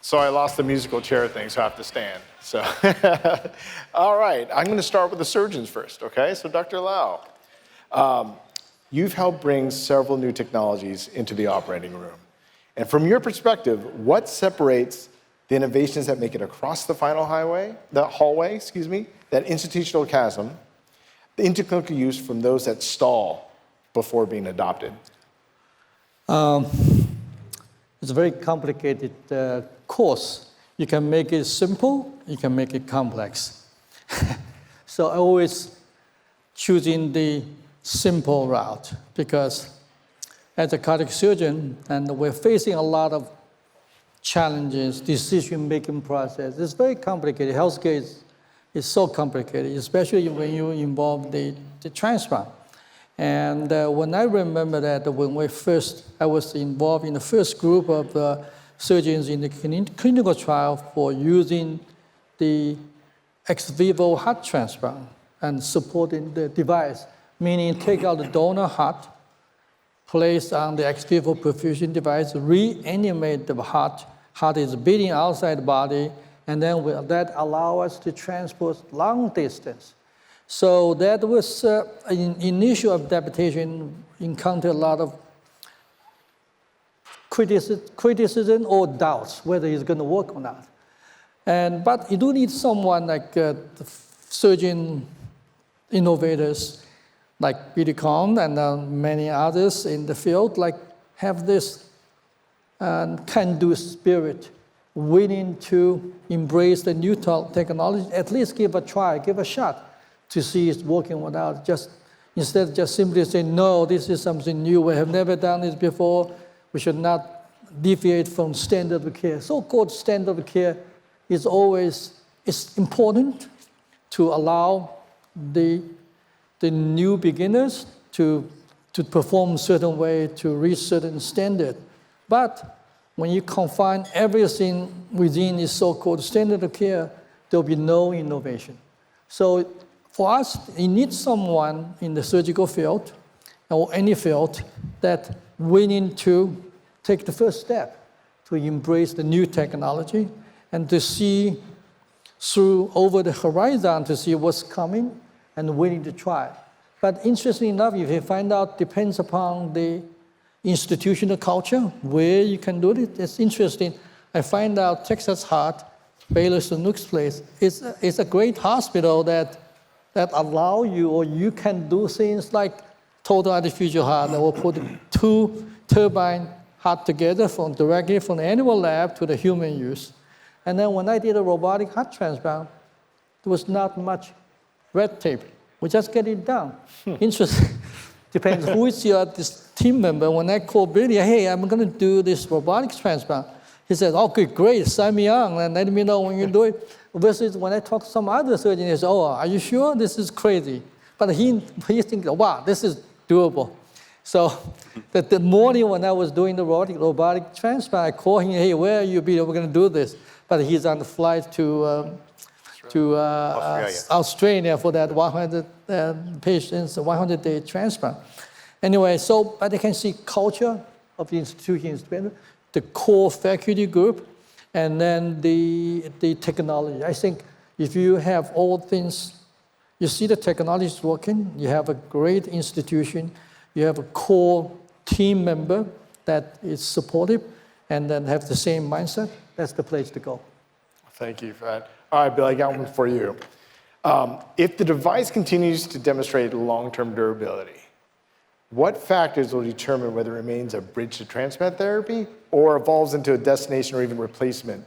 So I lost the musical chair thing, so I have to stand. So, all right, I'm going to start with the surgeons first, okay? So Dr. Lau, you've helped bring several new technologies into the operating room. And from your perspective, what separates the innovations that make it across the hallway, that institutional chasm, into clinical use from those that stall before being adopted? It's a very complicated course. You can make it simple, you can make it complex. So I always choosing the simple route because as a cardiac surgeon, and we're facing a lot of challenges, decision-making process. It's very complicated. Healthcare is so complicated, especially when you involve the transplant. And when I remember that I was involved in the first group of surgeons in the clinical trial for using the ex vivo heart transplant and supporting the device, meaning take out the donor heart, place on the ex vivo perfusion device, reanimate the heart. Heart is beating outside the body, and then that allow us to transport long distance. So that was initial adaptation encountered a lot of criticism or doubts whether it's going to work or not. But you do need someone like the surgeon innovators like Billy Cohn and many others in the field have this can-do spirit, willing to embrace the new technology, at least give a try, give a shot to see it's working without instead of just simply saying, no, this is something new, we have never done this before, we should not deviate from standard of care. So-called standard of care is it's important to allow the new beginners to perform a certain way, to reach certain standard. But when you confine everything within this so-called standard of care, there'll be no innovation. So for us, you need someone in the surgical field or any field that willing to take the first step to embrace the new technology and to see over the horizon to see what's coming and willing to try. But interestingly enough, if you find out, depends upon the institutional culture, where you can do it. It's interesting. I find out Texas Heart, Baylor Sanook's place, is a great hospital that allow you, or you can do things like total artificial heart, or put two turbine heart together directly from the animal lab to the human use. And then when I did a robotic heart transplant, there was not much red tape. We just get it done. Interesting. Depends who is this team member. When I call Billy, hey, I'm going to do this robotics transplant. He says, okay, great, sign me on and let me know when you do it. Versus when I talk to some other surgeon, he says, oh, are you sure? This is crazy. But he thinks, wow, this is doable. So the morning when I was doing the robotic transplant, I called him, hey, where are you, Billy? We're going to do this. But he's on the flight to Australia for that 100 patients, 100-day transplant. Anyway, but I can see culture of the institution, the core faculty group, and then the technology. I think if you have all things, you see the technology is working, you have a great institution, you have a core team member that is supportive, and then have the same mindset, that's the place to go. Thank you for that. All right, Bill, I got one for you. If the device continues to demonstrate long-term durability, what factors will determine whether it remains a bridge to transplant therapy or evolves into a destination or even replacement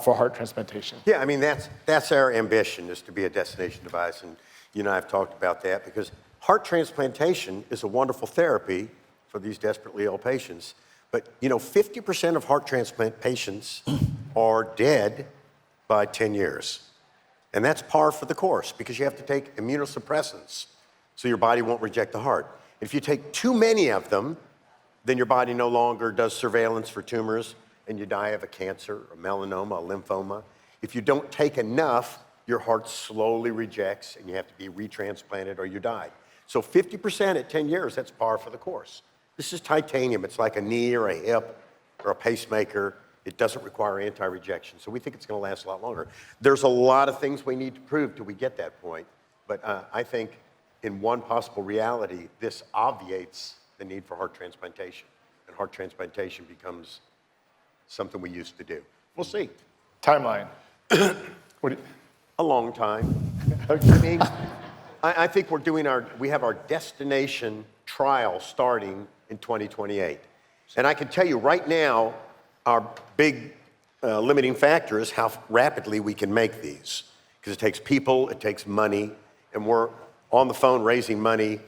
for heart transplantation? Yeah, I mean, that's our ambition, is to be a destination device. And you and I have talked about that because heart transplantation is a wonderful therapy for these desperately ill patients. But, 50% of heart transplant patients are dead by 10 years. And that's par for the course because you have to take immunosuppressants so your body won't reject the heart. If you take too many of them, then your body no longer does surveillance for tumors and you die of a cancer, a melanoma, a lymphoma. If you don't take enough, your heart slowly rejects and you have to be retransplanted or you die. So 50% at 10 years, that's par for the course. This is titanium. It's like a knee or a hip or a pacemaker. It doesn't require anti-rejection. So we think it's going to last a lot longer. There's a lot of things we need to prove till we get that point. But I think in one possible reality, this obviates the need for heart transplantation. And heart transplantation becomes something we used to do. We'll see. Timeline. What do you, A long time. I mean, I think we have our destination trial starting in 2028. And I can tell you right now, our big limiting factor is how rapidly we can make these. Because it takes people, it takes money, and we're on the phone raising money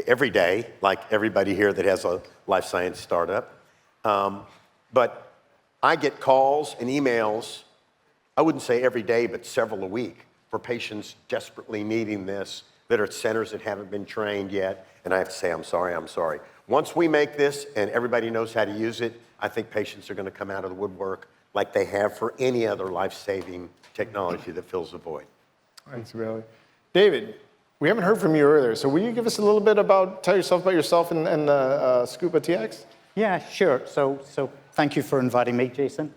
every day, like everybody here that has a life science startup. But I get calls and emails, I wouldn't say every day, but several a week, for patients desperately needing this that are at centers that haven't been trained yet. And I have to say, I'm sorry. Once we make this and everybody knows how to use it, I think patients are going to come out of the woodwork like they have for any other life-saving technology that fills the void. thanks, Billy. David, we haven't heard from you earlier, so will you give us a little bit tell yourself about yourself and Scuba TX? Yeah, sure. So thank you for inviting me, Jason.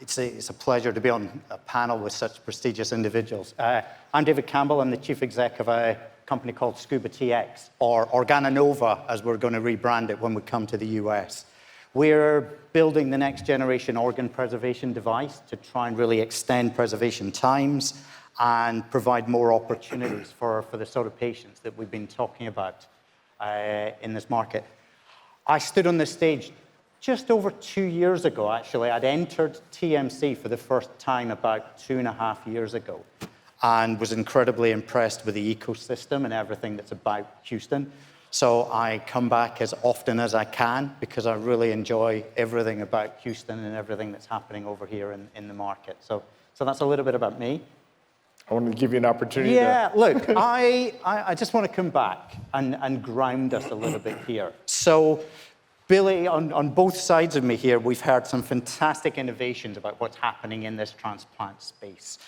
It's a pleasure to be on a panel with such prestigious individuals. I'm David Campbell. I'm the chief exec of a company called Scuba TX, or Organonova, as we're going to rebrand it when we come to the US. We're building the next generation organ preservation device to try and really extend preservation times and provide more opportunities for the sort of patients that we've been talking about in this market. I stood on this stage just over 2 years ago, actually. I'd entered TMC for the first time about 2.5 years ago and was incredibly impressed with the ecosystem and everything that's about Houston. So I come back as often as I can because I really enjoy everything about Houston and everything that's happening over here in the market. So that's a little bit about me. I want to give you an opportunity Look, I just want to come back and ground us a little bit here. So, Billy, on both sides of me here, we've heard some fantastic innovations about what's happening in this transplant space.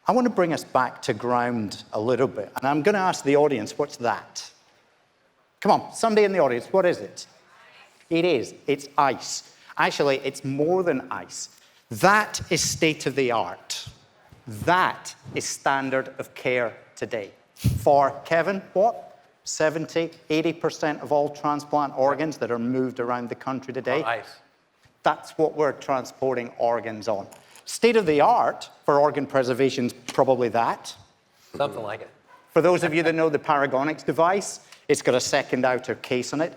I want to bring us back to ground a little bit, and I'm going to ask the audience, what's that? Come on, somebody in the audience, what is it? It is. It's ice. Actually, it's more than ice. That is state of the art. That is standard of care today. For, Kevin, what? 70, 80% of all transplant organs that are moved around the country today. Ice. That's what we're transporting organs on. State of the art for organ preservation is probably that. Something like it. For those of you that know the Paragonics device, it's got a second outer case on it.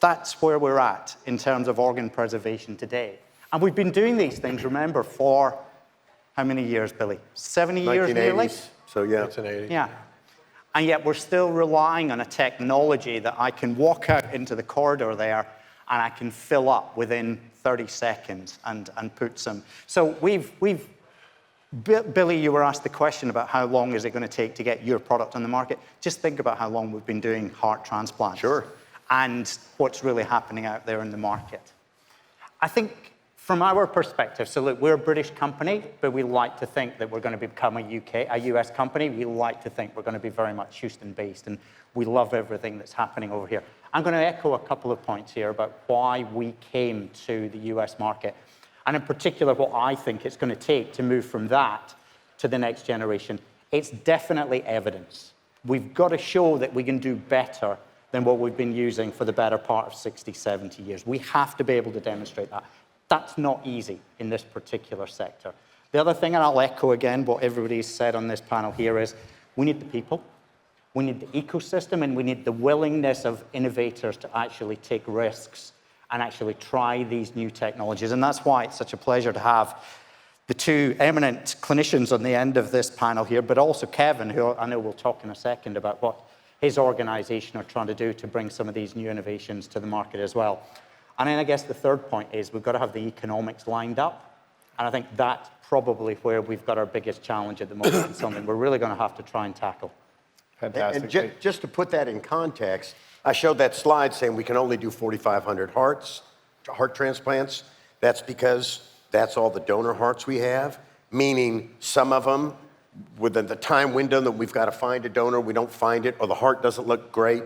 That's where we're at in terms of organ preservation today. And we've been doing these things, remember, for how many years, Billy? 70 years nearly? So yeah. 1980. Yeah. And yet we're still relying on a technology that I can walk out into the corridor there and I can fill up within 30 seconds and put some. So Billy, you were asked the question about how long is it going to take to get your product on the market. Just think about how long we've been doing heart transplants. Sure. And what's really happening out there in the market. I think from our perspective, so look, we're a British company, but we like to think that we're going to become a US company. We like to think we're going to be very much Houston-based, and we love everything that's happening over here. I'm going to echo a couple of points here about why we came to the US market, and in particular, what I think it's going to take to move from that to the next generation. It's definitely evidence. We've got to show that we can do better than what we've been using for the better part of 60, 70 years. We have to be able to demonstrate that. That's not easy in this particular sector. The other thing, and I'll echo again what everybody's said on this panel here, is we need the people, we need the ecosystem, and we need the willingness of innovators to actually take risks and actually try these new technologies. And that's why it's such a pleasure to have the two eminent clinicians on the end of this panel here, but also Kevin, who I know we'll talk in a second about what his organization are trying to do to bring some of these new innovations to the market as well. And then I guess the third point is we've got to have the economics lined up. And I think that's probably where we've got our biggest challenge at the moment, and something we're really going to have to try and tackle. Fantastic. And just to put that in context, I showed that slide saying we can only do 4,500 heart transplants. That's because that's all the donor hearts we have, meaning some of them, within the time window that we've got to find a donor, we don't find it, or the heart doesn't look great.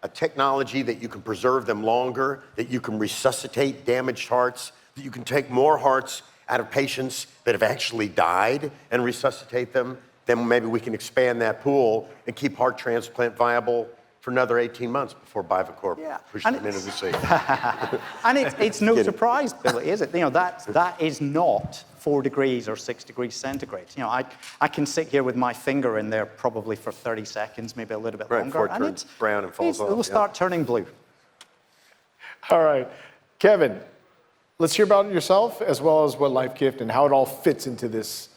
A technology that you can preserve them longer, that you can resuscitate damaged hearts, that you can take more hearts out of patients that have actually died and resuscitate them, then maybe we can expand that pool and keep heart transplant viable for another 18 months before Bivacor pushes them into the sea. And it's no surprise, Billy, is it? You know, that is not 4 degrees or 6 degrees centigrade. You know, I can sit here with my finger in there probably for 30 seconds, maybe a little bit longer. Before it turns brown and falls off. It will start turning blue. All right. Kevin, let's hear about yourself as well as what LifeGift and how it all fits into this.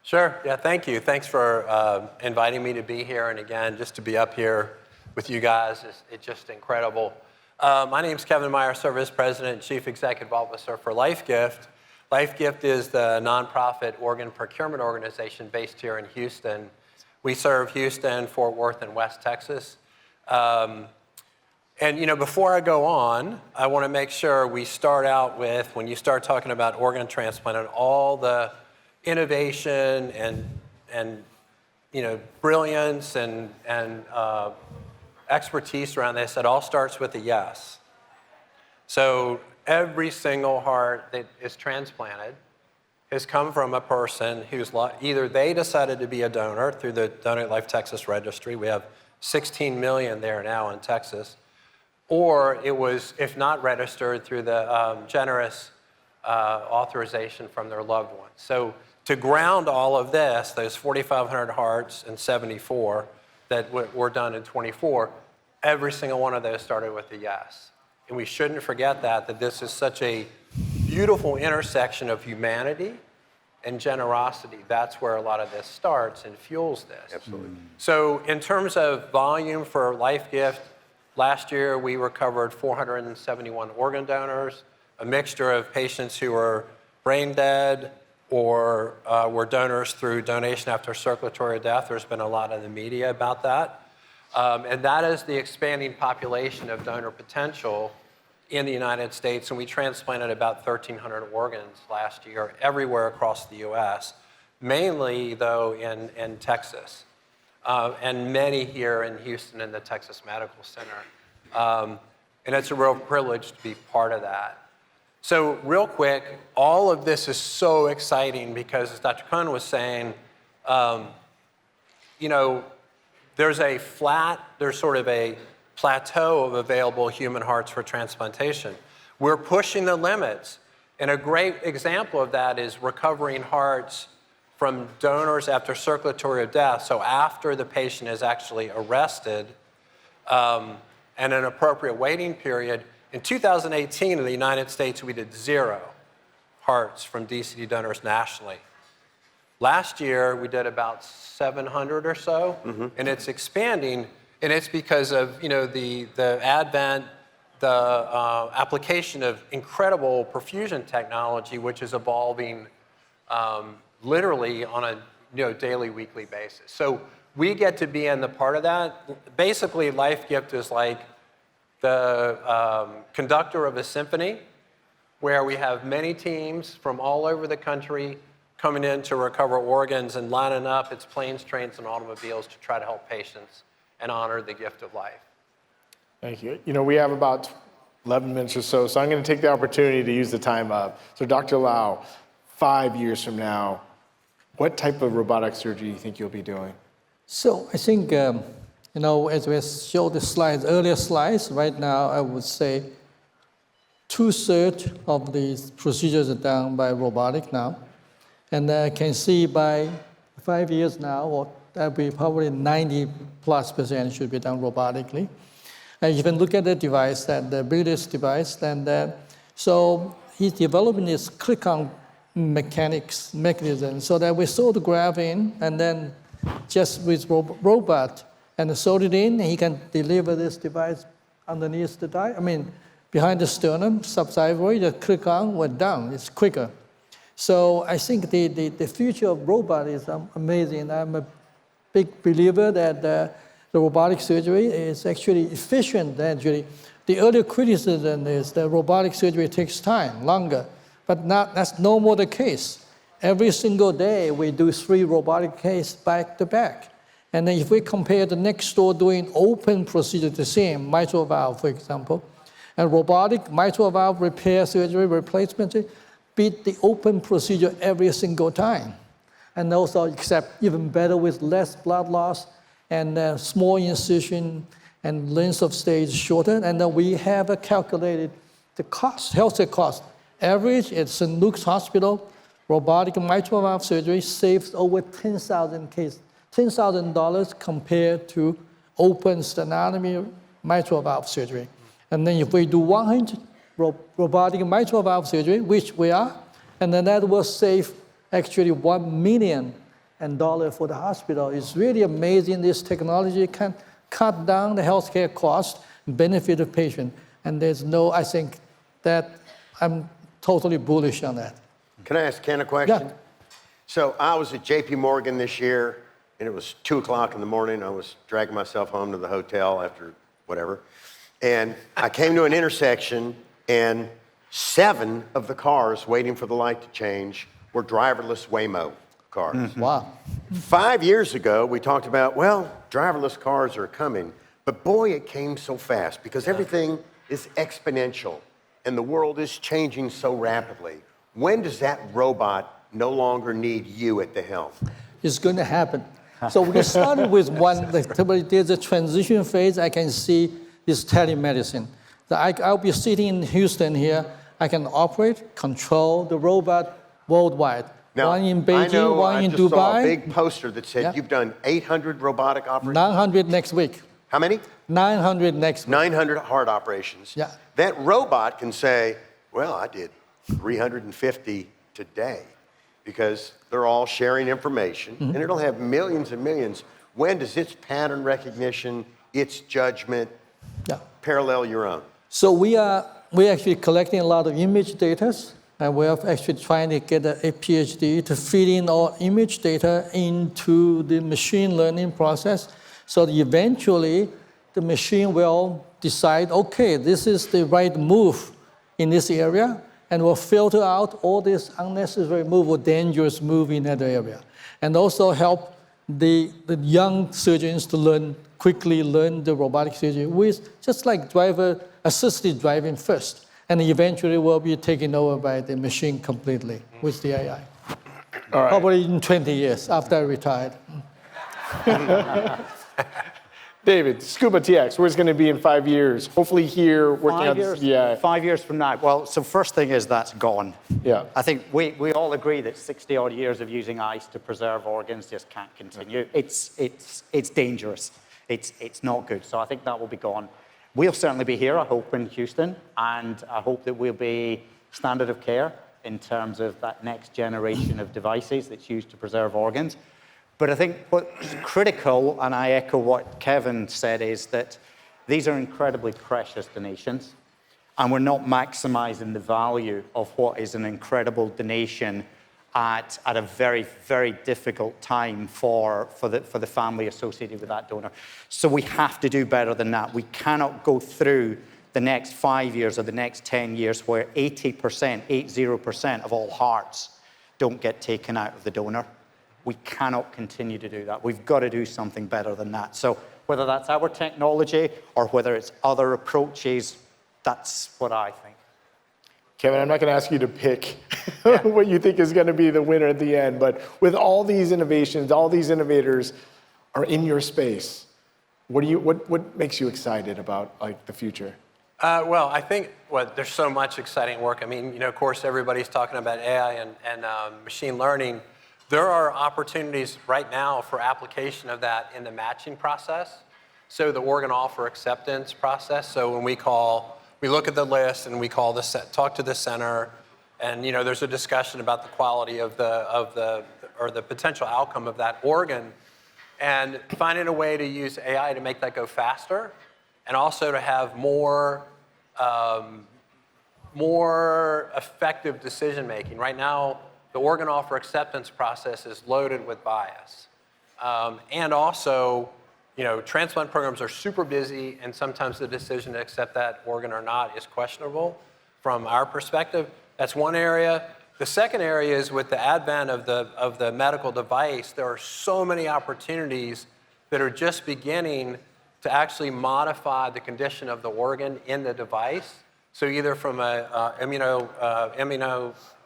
Sure. Yeah, thank you. Thanks for inviting me to be here. And again, just to be up here with you guys, it's just incredible. My name's Kevin Meyer, Vice President and Chief Executive Officer for LifeGift. LifeGift is the nonprofit organ procurement organization based here in Houston. We serve Houston, Fort Worth, and West Texas. And you know, before I go on, I want to make sure we start out with, when you start talking about organ transplant and all the innovation and you know, brilliance and expertise around this, it all starts with a yes. So every single heart that is transplanted has come from a person who's either they decided to be a donor through the Donate Life Texas registry. We have 16 million there now in Texas. Or it was, if not registered, through the generous authorization from their loved ones. So to ground all of this, those 4,500 hearts and 74 that were done in 24, every single one of those started with a yes. And we shouldn't forget that this is such a beautiful intersection of humanity and generosity. That's where a lot of this starts and fuels this. Absolutely. So in terms of volume for LifeGift, last year we recovered 471 organ donors, a mixture of patients who were brain dead or were donors through donation after circulatory death. There's been a lot in the media about that. And that is the expanding population of donor potential in the United States. And we transplanted about 1,300 organs last year everywhere across the US, mainly though in Texas. And many here in Houston in the Texas Medical Center. And it's a real privilege to be part of that. So real quick, all of this is so exciting because, as Dr. Cohn was saying, you know, there's sort of a plateau of available human hearts for transplantation. We're pushing the limits. And a great example of that is recovering hearts from donors after circulatory death, so after the patient is actually arrested, and an appropriate waiting period. In 2018, in the United States, we did 0 hearts from DCD donors nationally. Last year, we did about 700 or so, and it's expanding, and it's because of the advent, the application of incredible perfusion technology, which is evolving literally on a daily, weekly basis. So we get to be in the part of that. Basically, LifeGift is like the conductor of a symphony, where we have many teams from all over the country coming in to recover organs and lining up its planes, trains, and automobiles to try to help patients and honor the gift of life. Thank you. You know, we have about 11 minutes or so I'm going to take the opportunity to use the time up. So Dr. Lau, 5 years from now, what type of robotic surgery do you think you'll be doing? So I think, as we showed the earlier slides, right now I would say 2/3 of these procedures are done by robotic now. And I can see by 5 years now, or that'll be probably 90+% should be done robotically. And you can look at the device, the British device, so he's developing this click-on mechanism so that we sew the graft in and then just with robot and sew it in, and he can deliver this device underneath behind the sternum, subxiphoid, just click on, we're done. It's quicker. So I think the future of robot is amazing. I'm a big believer that the robotic surgery is actually efficient. Actually, the earlier criticism is that robotic surgery takes time, longer, but that's no more the case. Every single day we do 3 robotic cases back to back. And then if we compare the next door doing open procedure, the same mitral valve, for example, And robotic mitral valve repair surgery replacement beat the open procedure every single time. And also except even better with less blood loss and small incision and length of stay is shorter. And then we have calculated the cost, healthcare cost. Average at St. Luke's Hospital, robotic mitral valve surgery saves over $10,000 compared to open sternotomy mitral valve surgery. And then if we do 100 robotic mitral valve surgery, which we are, and then that will save actually $1 million for the hospital. It's really amazing this technology can cut down the healthcare cost, benefit the patient. And there's no, I think that I'm totally bullish on that. Can I ask Ken a question? Yeah. So I was at JP Morgan this year, and it was 2 o'clock in the morning. I was dragging myself home to the hotel after whatever. And I came to an intersection, and 7 of the cars waiting for the light to change were driverless Waymo cars. Mm-hmm. Wow. 5 years ago, we talked about, well, driverless cars are coming. But boy, it came so fast because everything is exponential and the world is changing so rapidly. When does that robot no longer need you at the helm? It's going to happen. So we started with one, there's a transition phase. I can see this telemedicine. I'll be sitting in Houston here. I can operate, control the robot worldwide. Now, one in Beijing, one in I just saw a Dubai. big poster that said Yeah. you've done 800 robotic operations. 900 next week. How many? 900 next week. 900 heart operations. Yeah. That robot can say, well, I did 350 today because they're all sharing information and it'll have millions and millions. When does its pattern recognition, its judgment parallel your own? So we're actually collecting a lot of image data, and we're actually trying to get a PhD to feed in our image data into the machine learning process. So that eventually the machine will decide, okay, this is the right move in this area, and will filter out all this unnecessary move or dangerous move in that area. And also help the young surgeons to quickly learn the robotic surgery with just like driver-assisted driving first, and eventually will be taken over by the machine completely with the AI. All right. Probably in 20 years after I retired. David, Scuba TX, where's going to be in 5 years? Hopefully here working on 5 years, this. Yeah. 5 years from now. Well, so first thing is that's gone. Yeah. I think we all agree that 60 odd years of using ice to preserve organs just can't continue. It's dangerous. It's not good. So I think that will be gone. We'll certainly be here, I hope, in Houston, and I hope that we'll be standard of care in terms of that next generation of devices that's used to preserve organs. But I think what's critical, and I echo what Kevin said, is that these are incredibly precious donations, and we're not maximizing the value of what is an incredible donation at a very, very difficult time for the family associated with that donor. So we have to do better than that. We cannot go through the next 5 years or the next 10 years where 80% of all hearts don't get taken out of the donor. We cannot continue to do that. We've got to do something better than that. So whether that's our technology or whether it's other approaches, that's what I think. Kevin, I'm not going to ask you to pick what you think is going to be the winner at the end, but with all these innovations, all these innovators are in your space. What makes you excited about the future? Well, I think there's so much exciting work. I mean, of course, everybody's talking about AI and machine learning. There are opportunities right now for application of that in the matching process. So the organ offer acceptance process. So when we look at the list and we talk to the center, and there's a discussion about the quality of the potential outcome of that organ, and finding a way to use AI to make that go faster, and also to have more effective decision making. Right now, the organ offer acceptance process is loaded with bias. And also, transplant programs are super busy, and sometimes the decision to accept that organ or not is questionable from our perspective. That's one area. The second area is with the advent of the medical device, there are so many opportunities that are just beginning to actually modify the condition of the organ in the device. So either from a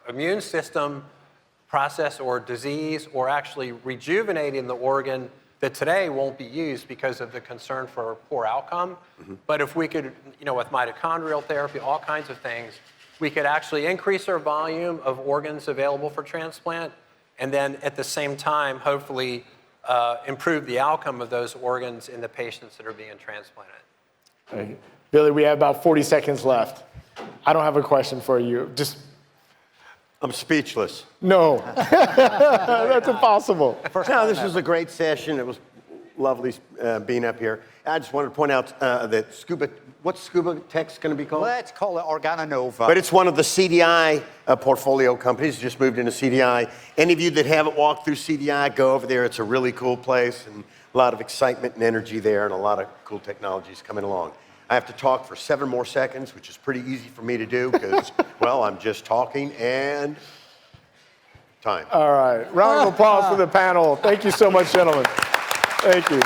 immune system process or disease, or actually rejuvenating the organ that today won't be used because of the concern for poor outcome. But if we could, with mitochondrial therapy, all kinds of things, we could actually increase our volume of organs available for transplant, and then at the same time, hopefully improve the outcome of those organs in the patients that are being transplanted. Right. Billy, we have about 40 seconds left. I don't have a question for you. I'm speechless. No, that's impossible. No, this was a great session. It was lovely being up here. I just wanted to point out that what's Scuba Tech's going to be called? Let's call it Organonova. But it's one of the CDI portfolio companies, just moved into CDI. Any of you that haven't walked through CDI, go over there. It's a really cool place, and a lot of excitement and energy there, and a lot of cool technologies coming along. I have to talk for 7 more seconds, which is pretty easy for me to do because, well, I'm just talking and time. All right. Round of applause for the panel. Thank you so much, gentlemen. Thank you.